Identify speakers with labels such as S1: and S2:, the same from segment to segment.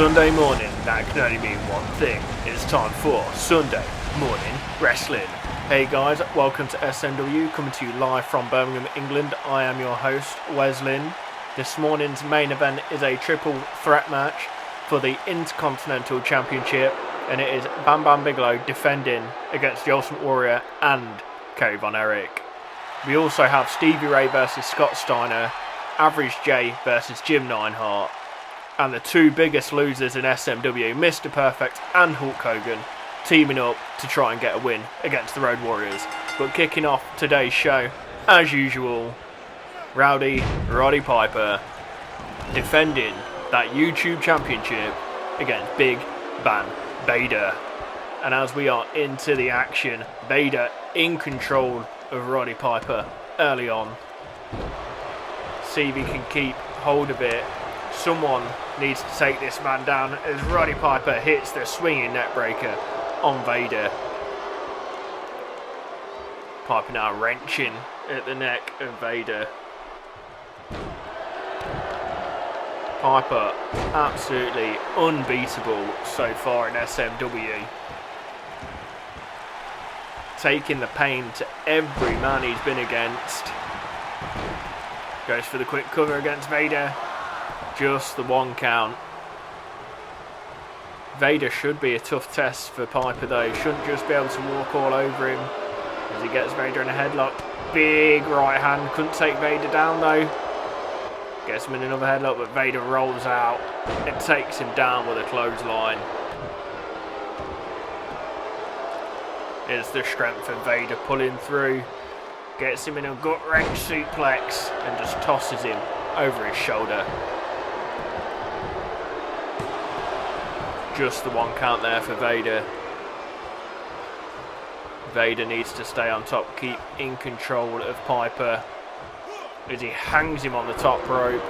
S1: Sunday morning, that can only mean one thing. It's time for Sunday Morning Wrestling. Hey guys, welcome to SMW, coming to you live from Birmingham, England. I am your host, Wes Lynn. This morning's main event is a triple threat match for the Intercontinental Championship, and it is Bam Bam Bigelow defending against the Ultimate Warrior and Kerry von Erich. We also have Stevie Ray versus Scott Steiner, Average J versus Jim Neidhart, and the two biggest losers in SMW, Mr. Perfect and Hulk Hogan, teaming up to try and get a win against the Road Warriors. But kicking off today's show, as usual, Rowdy Roddy Piper defending that YouTube Championship against Big Bang Vader. And as we are into the action, Vader in control of Roddy Piper early on. See if he can keep hold of it. Someone needs to take this man down as Roddy Piper hits the swinging neckbreaker on Vader. Piper now wrenching at the neck of Vader. Piper absolutely unbeatable so far in SMW. Taking the pain to every man he's been against. Goes for the quick cover against Vader. Just the one count. Vader should be a tough test for Piper though. Shouldn't just be able to walk all over him as he gets Vader in a headlock. Big right hand. Couldn't take Vader down though. Gets him in another headlock, but Vader rolls out and takes him down with a clothesline. It's the strength of Vader pulling through. Gets him in a gut wrench suplex and just tosses him over his shoulder. Just the one count there for Vader. Vader needs to stay on top, keep in control of Piper as he hangs him on the top rope.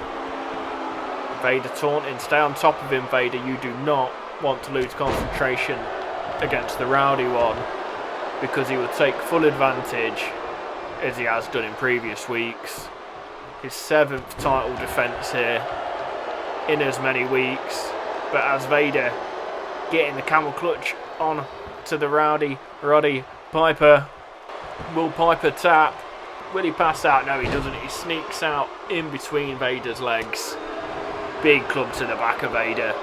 S1: Vader taunting, stay on top of him, Vader. You do not want to lose concentration against the Rowdy one, because he will take full advantage, as he has done in previous weeks. His 7th title defence here in as many weeks. But as Vader getting the camel clutch on to the Roddy Piper. Will Piper tap? Will he pass out? No, he doesn't. He sneaks out in between Vader's legs. Big club to the back of Vader.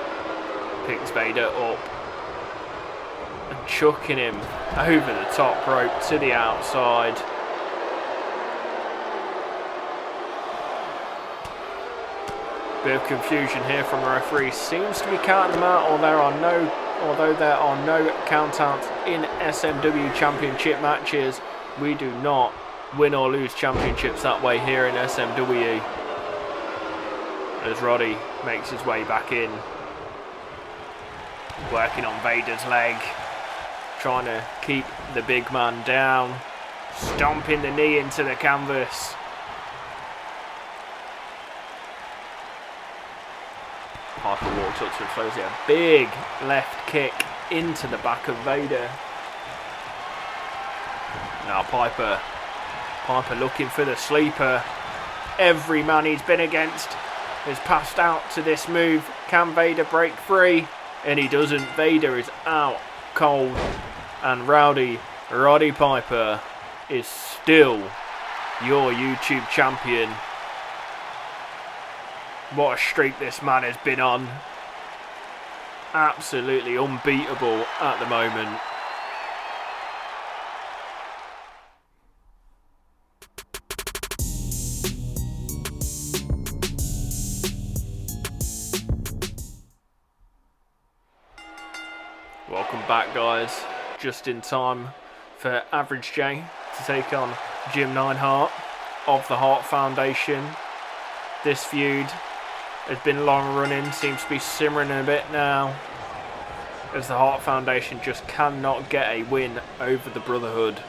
S1: Picks Vader up and chucking him over the top rope to the outside. Bit of confusion here from the referee. Seems to be counting them out, although there are no count-outs in SMW Championship matches. We do not win or lose championships that way here in SMW. As Roddy makes his way back in. Working on Vader's leg. Trying to keep the big man down. Stomping the knee into the canvas. Piper walks up to him, throws a big left kick into the back of Vader. Now Piper looking for the sleeper. Every man he's been against has passed out to this move. Can Vader break free? And he doesn't. Vader is out cold. And Roddy Piper is still your YouTube champion. What a streak this man has been on. Absolutely unbeatable at the moment. Welcome back, guys. Just in time for Average J to take on Jim Neidhart of the Hart Foundation. This feud has been long running, seems to be simmering a bit now, as the Hart Foundation just cannot get a win over the Brotherhood.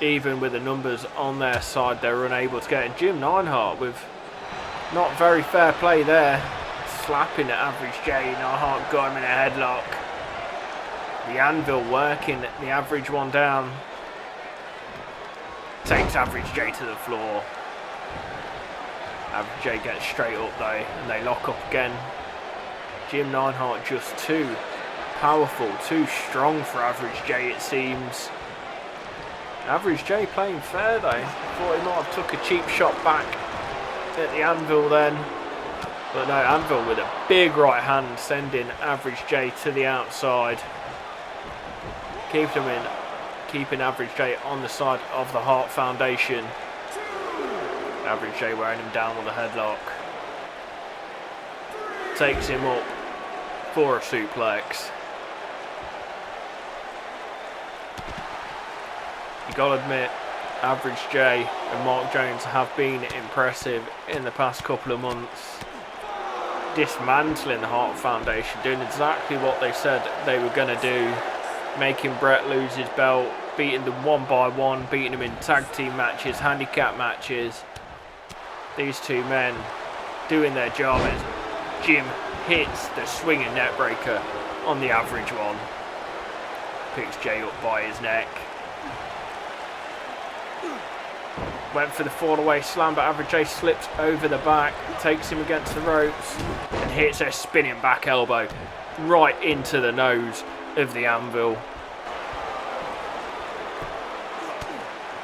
S1: Even with the numbers on their side, they're unable to get it. Jim Neidhart with not very fair play there, slapping at Average J. Neidhart got him in a headlock. The anvil working the Average one down. Takes Average J to the floor. Average J gets straight up though, and they lock up again. Jim Neidhart just too powerful, too strong for Average J, it seems. Average J playing fair though. Thought he might have took a cheap shot back at the anvil then. But no, Anvil with a big right hand sending Average J to the outside. Keeping Average J on the side of the Hart Foundation. Average J wearing him down with a headlock. Takes him up for a suplex. You gotta admit, Average J and Mark Jones have been impressive in the past couple of months. Dismantling the Hart Foundation, doing exactly what they said they were going to do. Making Bret lose his belt, beating them one by one, beating them in tag team matches, handicap matches. These two men doing their job as Jim hits the swinging net breaker on the Average one. Picks Jay up by his neck. Went for the fall away slam, but Average J slips over the back, takes him against the ropes, and hits a spinning back elbow right into the nose of the anvil. Look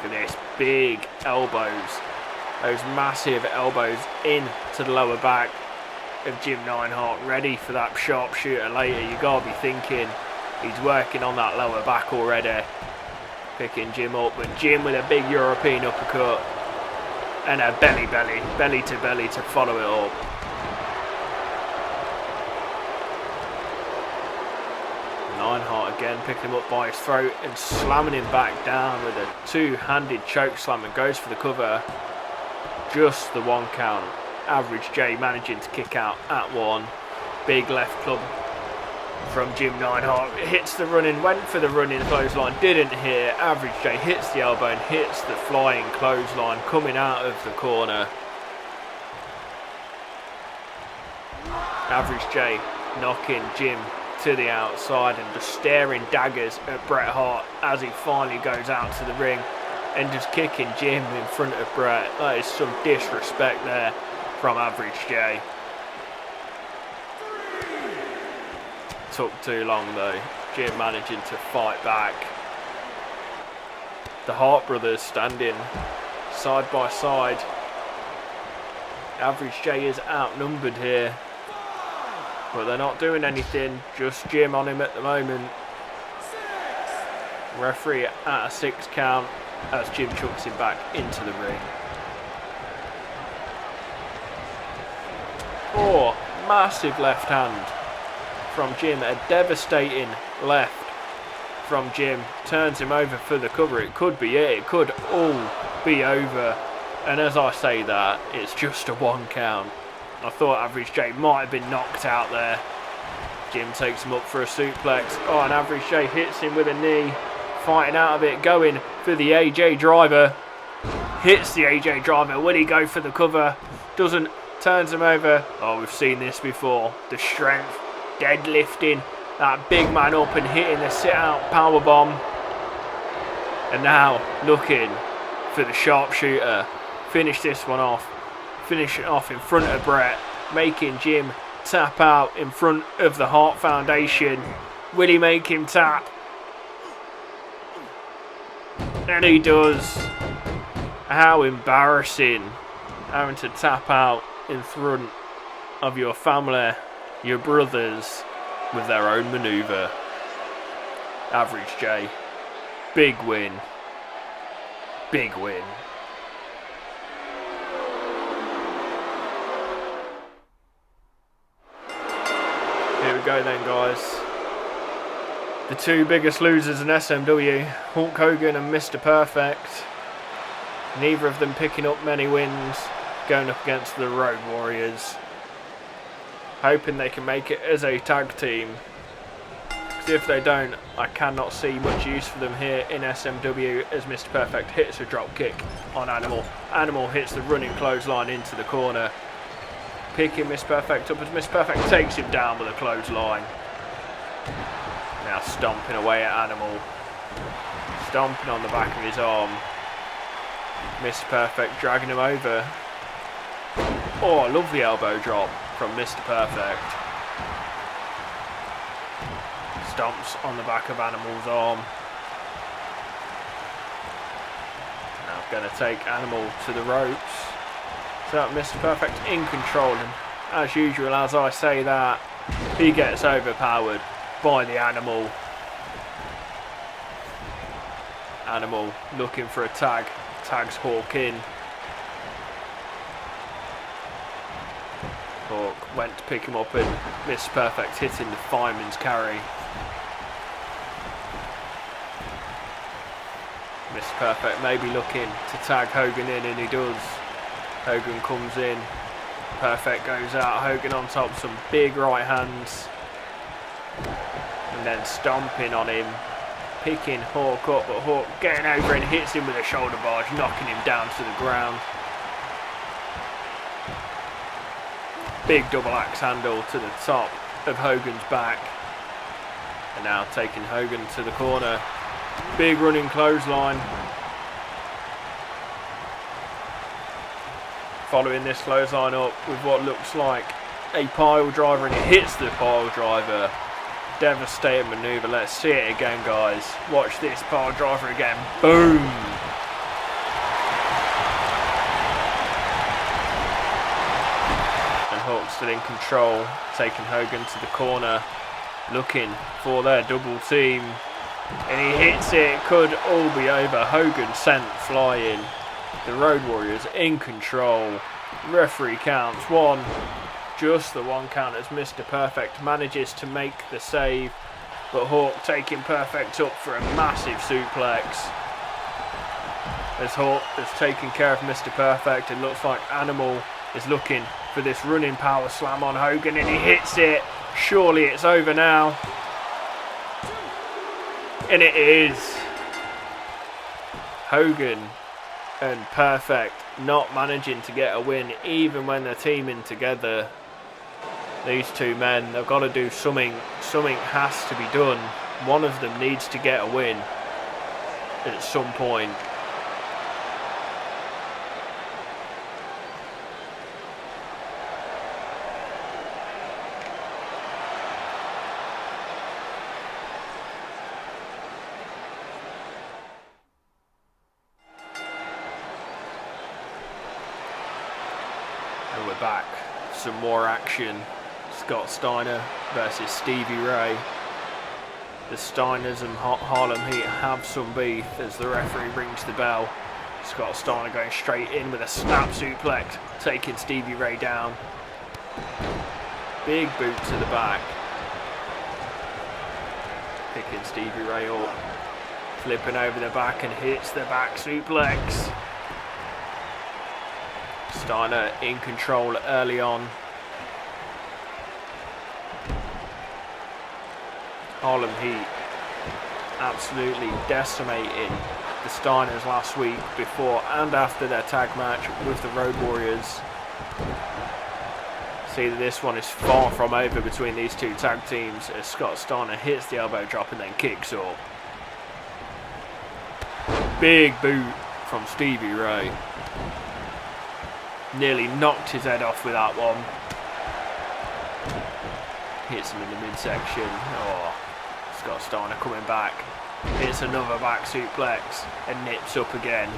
S1: at this, big elbows, those massive elbows into the lower back of Jim Neidhart, ready for that sharpshooter later. You gotta be thinking he's working on that lower back already. Picking Jim up, but Jim with a big European uppercut and a belly to belly to follow it up. Neidhart again picking him up by his throat and slamming him back down with a two-handed choke slam, and goes for the cover. Just the one count. Average J managing to kick out at one. Big left club from Jim Neidhart. Hits the running, went for the running clothesline, didn't hit. Average J hits the elbow and hits the flying clothesline coming out of the corner. Average J knocking Jim to the outside and just staring daggers at Bret Hart as he finally goes out to the ring and just kicking Jim in front of Bret. That is some disrespect there from Average J. Took too long though. Jim managing to fight back. The Hart brothers standing side by side. Average J is outnumbered here, but they're not doing anything. Just Jim on him at the moment. Referee at a 6 count as Jim chucks him back into the ring. Oh, massive left hand from Jim, a devastating left from Jim, turns him over for the cover. It could be it could all be over, and as I say that, it's just a 1 count. I thought Average J might have been knocked out there. Jim takes him up for a suplex. Oh, and Average J hits him with a knee, fighting out of it, going for the AJ driver. Hits the AJ driver. Will he go for the cover? Doesn't. Turns him over. Oh, we've seen this before. The strength, deadlifting that big man up and hitting the sit-out powerbomb. And now looking for the sharpshooter. Finish this one off. Finish it off in front of Bret, making Jim tap out in front of the Hart Foundation. Will he make him tap? And he does. How embarrassing having to tap out in front of your family, your brothers, with their own manoeuvre. Average J, big win. Big win. Here we go then, guys. The two biggest losers in SMW, Hulk Hogan and Mr. Perfect. Neither of them picking up many wins, going up against the Road Warriors. Hoping they can make it as a tag team. Because if they don't, I cannot see much use for them here in SMW, as Mr. Perfect hits a drop kick on Animal. Animal hits the running clothesline into the corner. Picking Mr. Perfect up as Mr. Perfect takes him down with a clothesline. Now stomping away at Animal. Stomping on the back of his arm. Mr. Perfect dragging him over. Oh, lovely elbow drop from Mr. Perfect. Stomps on the back of Animal's arm. Now going to take Animal to the ropes. So Mr. Perfect in control, and as usual, as I say that, he gets overpowered by the Animal. Animal looking for a tag. Tags Hawk in. Hawk went to pick him up, and Mr. Perfect hitting the fireman's carry. Mr. Perfect maybe looking to tag Hogan in, and he does. Hogan comes in. Perfect goes out. Hogan on top, some big right hands. And then stomping on him. Picking Hawk up, but Hawk getting over and hits him with a shoulder barge, knocking him down to the ground. Big double axe handle to the top of Hogan's back. And now taking Hogan to the corner. Big running clothesline. Following this clothesline up with what looks like a pile driver, and he hits the pile driver. Devastating maneuver. Let's see it again, guys. Watch this pile driver again. Boom! And Hawk's still in control, taking Hogan to the corner, looking for their double team. And he hits it. Could all be over. Hogan sent flying. The Road Warriors in control. Referee counts one. Just the one count as Mr. Perfect manages to make the save, but Hawk taking Perfect up for a massive suplex. As Hawk has taken care of Mr. Perfect, it looks like Animal is looking for this running power slam on Hogan, and he hits it. Surely it's over now. And it is. Hogan and Perfect not managing to get a win, even when they're teaming together. These two men, they've got to do something. Something has to be done. One of them needs to get a win at some point. And we're back. Some more action. Scott Steiner versus Stevie Ray. The Steiners and Harlem Heat have some beef as the referee rings the bell. Scott Steiner going straight in with a snap suplex, taking Stevie Ray down. Big boot to the back. Picking Stevie Ray up. Flipping over the back and hits the back suplex. Steiner in control early on. Harlem Heat absolutely decimating the Steiners last week before and after their tag match with the Road Warriors. See that this one is far from over between these two tag teams as Scott Steiner hits the elbow drop and then kicks up. Big boot from Stevie Ray. Nearly knocked his head off with that one. Hits him in the midsection. Oh. Scott Steiner coming back, hits another back suplex and nips up again.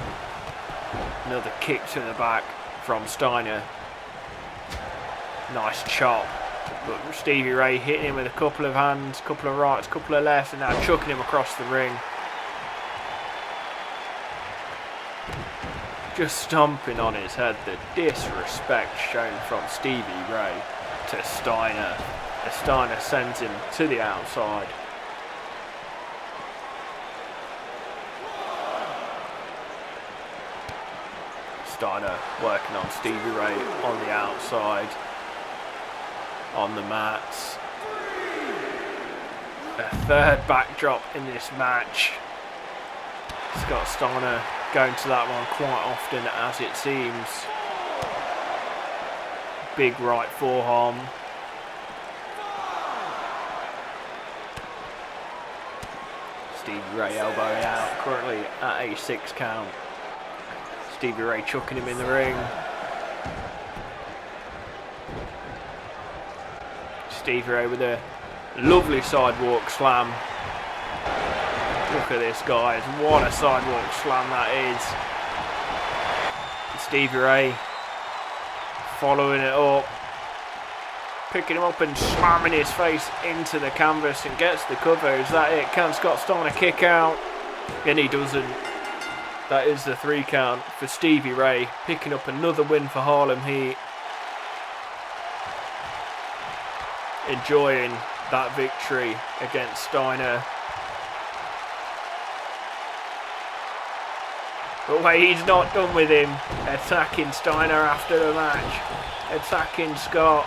S1: Another kick to the back from Steiner. Nice chop, but Stevie Ray hitting him with a couple of hands, couple of rights, couple of lefts, and now chucking him across the ring. Just stomping on his head. The disrespect shown from Stevie Ray to Steiner. As Steiner sends him to the outside. Steiner working on Stevie Ray on the outside, on the mats. A third backdrop in this match. Scott Steiner going to that one quite often, as it seems. Big right forearm. Stevie Ray elbowing out, currently at a 6 count. Stevie Ray chucking him in the ring. Stevie Ray with a lovely sidewalk slam. Look at this, guys. What a sidewalk slam that is. Stevie Ray following it up, picking him up and slamming his face into the canvas and gets the cover. Is that it? Can Scott Steiner kick out? And he doesn't. That is the 3 count for Stevie Ray, picking up another win for Harlem Heat. Enjoying that victory against Steiner. But wait, he's not done with him. Attacking Steiner after the match. Attacking Scott.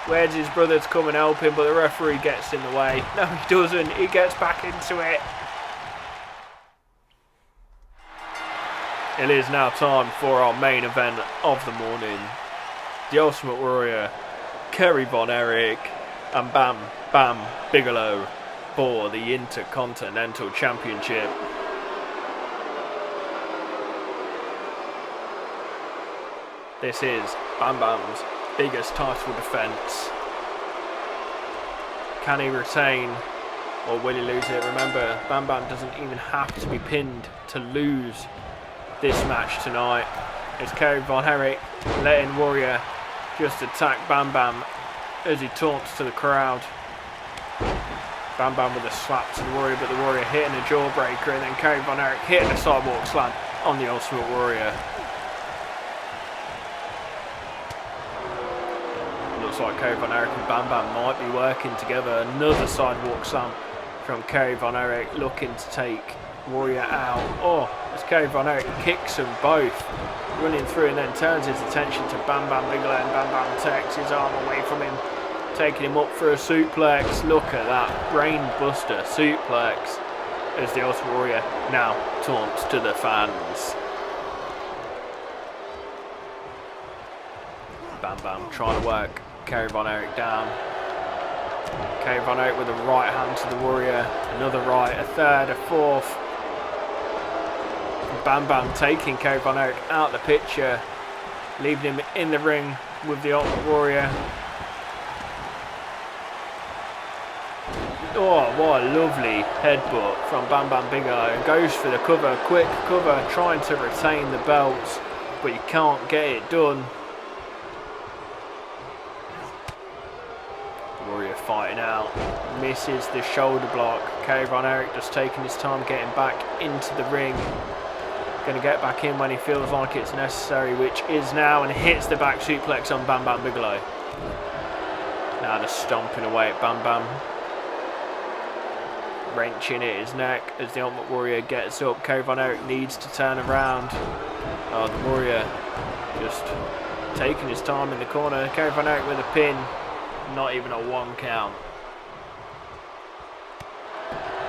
S1: Where's his brother to come and help him, but the referee gets in the way. No, he doesn't. He gets back into it. It is now time for our main event of the morning. The Ultimate Warrior, Kerry von Erich, and Bam Bam Bigelow for the Intercontinental Championship. This is Bam Bam's biggest title defence. Can he retain or will he lose it? Remember, Bam Bam doesn't even have to be pinned to lose this match tonight. It's Kerry von Erich letting Warrior just attack Bam Bam as he taunts to the crowd. Bam Bam with a slap to the Warrior, but the Warrior hitting a jawbreaker, and then Kerry von Erich hitting a sidewalk slam on the Ultimate Warrior. Looks like Kerry von Erich and Bam Bam might be working together. Another sidewalk slam from Kerry von Erich, looking to take Warrior out. Oh, as Kerry von Erich kicks them both, running through, and then turns his attention to Bam Bam Bigelow, and Bam Bam takes his arm away from him, taking him up for a suplex. Look at that brain buster suplex as the Ultimate Warrior now taunts to the fans. Bam Bam trying to work Kerry von Erich down. Kerry von Erich with a right hand to the Warrior, another right, a third, a fourth. Bam Bam taking Kerry von Erich out the picture, leaving him in the ring with the Ultimate Warrior. Oh, what a lovely headbutt from Bam Bam Bigelow. Goes for the cover, quick cover, trying to retain the belts, but you can't get it done. Warrior fighting out, misses the shoulder block. Kerry von Erich just taking his time getting back into the ring. Going to get back in when he feels like it's necessary, which is now, and hits the back suplex on Bam Bam Bigelow. Now just stomping away at Bam Bam. Wrenching at his neck as the Ultimate Warrior gets up. Kerry von Erich needs to turn around. Oh, the Warrior just taking his time in the corner. Kerry von Erich with a pin. Not even a 1 count.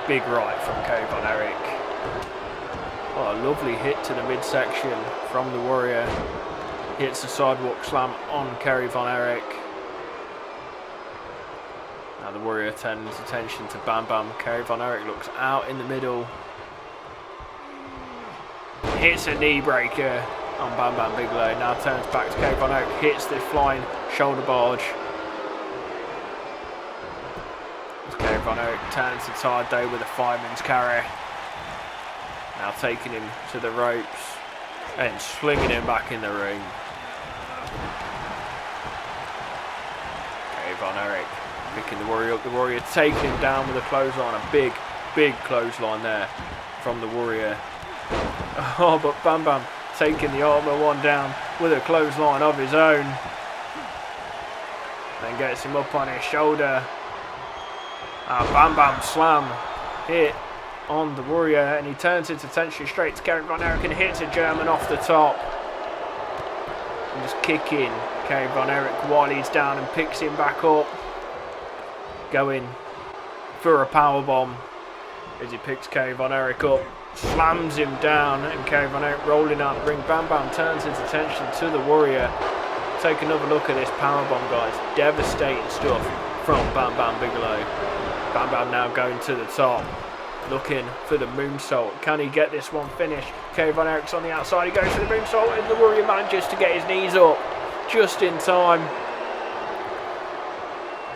S1: Big right from Kerry von Erich. Oh, a lovely hit to the midsection from the Warrior. Hits the sidewalk slam on Kerry von Erich. Now the Warrior turns attention to Bam Bam. Kerry von Erich looks out in the middle. Hits a knee breaker on Bam Bam Bigelow. Now turns back to Kerry von Erich. Hits this flying shoulder barge. Kerry von Erich turns the tide though with a fireman's carry. Now taking him to the ropes and slinging him back in the ring. Kerry von Erich picking the Warrior up. The Warrior taking him down with a clothesline. A big, big clothesline there from the Warrior. Oh, but Bam Bam taking the Ultimate one down with a clothesline of his own. Then gets him up on his shoulder. Bam Bam slam hit on the Warrior, and he turns his attention straight to Kerry von Erich and hits a German off the top. And just kicking Kerry von Erich while he's down and picks him back up. Going for a powerbomb as he picks Kerry von Erich up, slams him down, and Kerry von Erich rolling out the ring. Bam Bam turns his attention to the Warrior. Take another look at this powerbomb, guys. Devastating stuff from Bam Bam Bigelow. Bam Bam now going to the top, looking for the moonsault. Can he get this one finished? Kerry von Erich's on the outside. He goes for the moonsault, and the Warrior manages to get his knees up just in time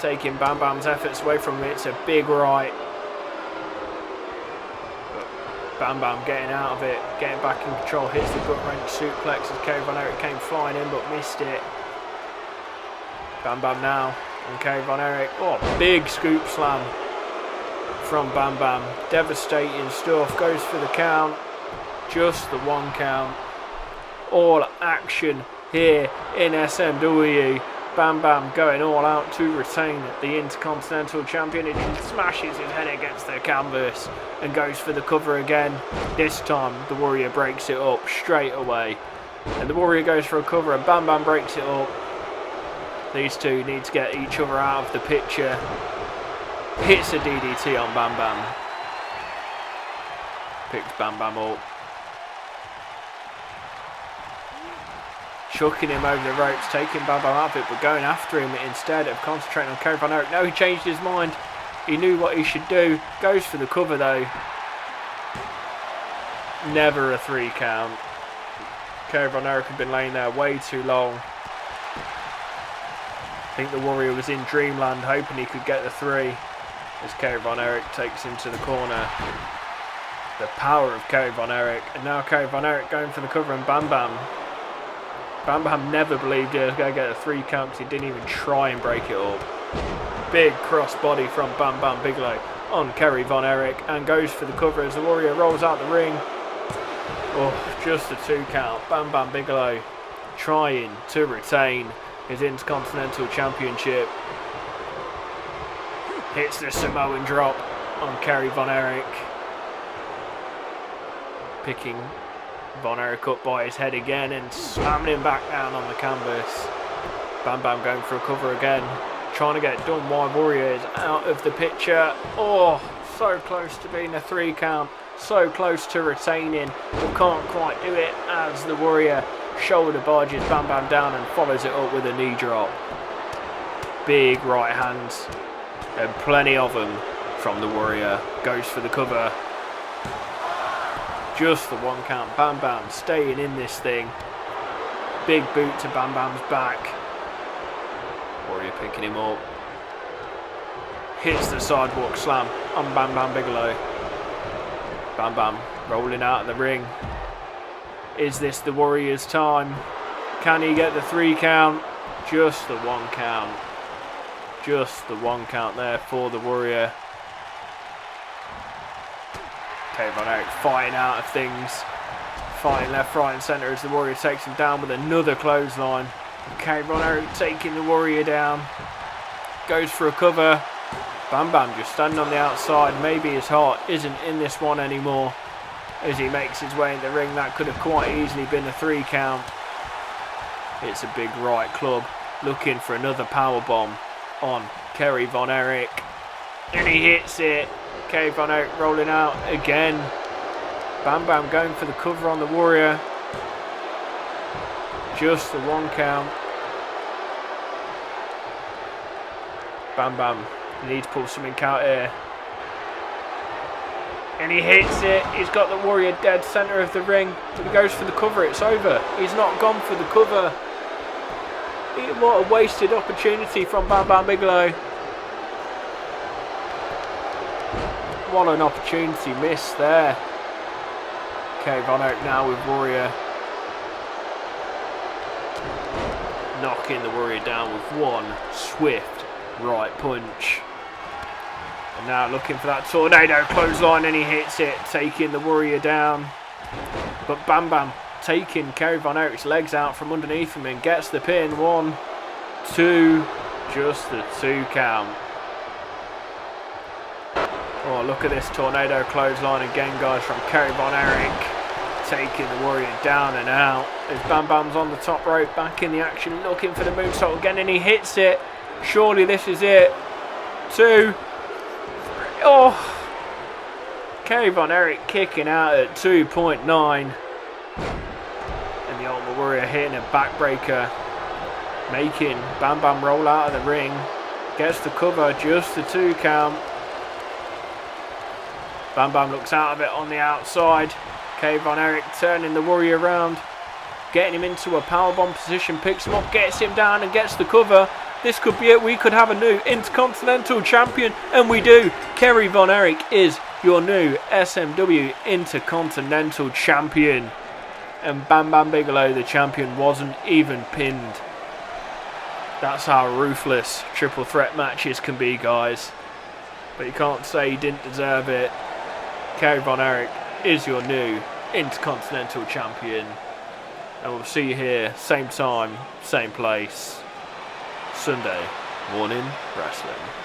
S1: taking Bam Bam's efforts away from him. It's a big right. Bam Bam getting out of it, getting back in control, hits the gut wrench suplex as Kerry Von Erich came flying in but missed it. Bam Bam now on Kerry Von Erich. Oh, big scoop slam from Bam Bam. Devastating stuff. Goes for the count. Just the 1 count. All action here in SMW. Bam Bam going all out to retain the Intercontinental Champion. He smashes his head against the canvas and goes for the cover again. This time the Warrior breaks it up straight away. And the Warrior goes for a cover and Bam Bam breaks it up. These two need to get each other out of the picture. Hits a DDT on Bam Bam. Picks Bam Bam up. Chucking him over the ropes, taking Bam Bam out of it, but going after him instead of concentrating on Kerry Von Erich. No, he changed his mind. He knew what he should do. Goes for the cover though. Never a 3 count. Kerry Von Erich had been laying there way too long. I think the Warrior was in dreamland, hoping he could get the 3. As Kerry Von Erich takes him to the corner. The power of Kerry Von Erich. And now Kerry Von Erich going for the cover and Bam Bam. Bam Bam never believed he was going to get a 3 count because he didn't even try and break it up. Big cross body from Bam Bam Bigelow on Kerry Von Erich and goes for the cover as the Warrior rolls out the ring. Oh, just a 2 count. Bam Bam Bigelow trying to retain his Intercontinental Championship. Hits the Samoan drop on Kerry Von Erich. Picking Von Erich up by his head again and slamming him back down on the canvas. Bam Bam going for a cover again. Trying to get it done while Warrior is out of the picture. Oh, so close to being a 3 count. So close to retaining, but can't quite do it as the Warrior shoulder barges Bam Bam down and follows it up with a knee drop. Big right hands and plenty of them from the Warrior. Goes for the cover. Just the 1 count. Bam Bam staying in this thing. Big boot to Bam Bam's back. Warrior picking him up. Hits the sidewalk slam on Bam Bam Bigelow. Bam Bam rolling out of the ring. Is this the Warrior's time? Can he get the 3 count? Just the 1 count. Just the 1 count there for the Warrior. Kerry Von Erich fighting out of things. Fighting left, right and centre as the Warrior takes him down with another clothesline. Kerry Von Erich taking the Warrior down. Goes for a cover. Bam Bam just standing on the outside. Maybe his heart isn't in this one anymore. As he makes his way in the ring, that could have quite easily been a 3 count. It's a big right club. Looking for another powerbomb on Kerry Von Erich. And he hits it. Kerry Von Erich rolling out again. Bam Bam going for the cover on the Warrior. Just the 1 count. Bam Bam needs to pull something out here. And he hits it. He's got the Warrior dead centre of the ring. But he goes for the cover. It's over. He's not gone for the cover. What a wasted opportunity from Bam Bam Bigelow. What an opportunity missed there. Kerry Von Erich now with Warrior. Knocking the Warrior down with one swift right punch. And now looking for that tornado clothesline and he hits it, taking the Warrior down. But Bam Bam taking Kerry Von Erich's legs out from underneath him and gets the pin. 1, 2, just the 2 count. Oh, look at this tornado clothesline again, guys, from Kerry Von Erich. Taking the Warrior down and out. As Bam Bam's on the top rope, back in the action, looking for the moonsault again, and he hits it. Surely this is it. 2, 3. Oh! Kerry Von Erich kicking out at 2.9. And the Ultimate Warrior hitting a backbreaker. Making Bam Bam roll out of the ring. Gets the cover, just the 2 count. Bam Bam looks out of it on the outside. Kerry Von Erich turning the Warrior around. Getting him into a powerbomb position. Picks him up, gets him down and gets the cover. This could be it. We could have a new Intercontinental Champion, and we do. Kerry von Erich is your new SMW Intercontinental Champion. And Bam Bam Bigelow, the champion, wasn't even pinned. That's how ruthless triple threat matches can be, guys. But you can't say he didn't deserve it. Kerry von Erich is your new Intercontinental Champion. And we'll see you here, same time, same place, Sunday morning wrestling.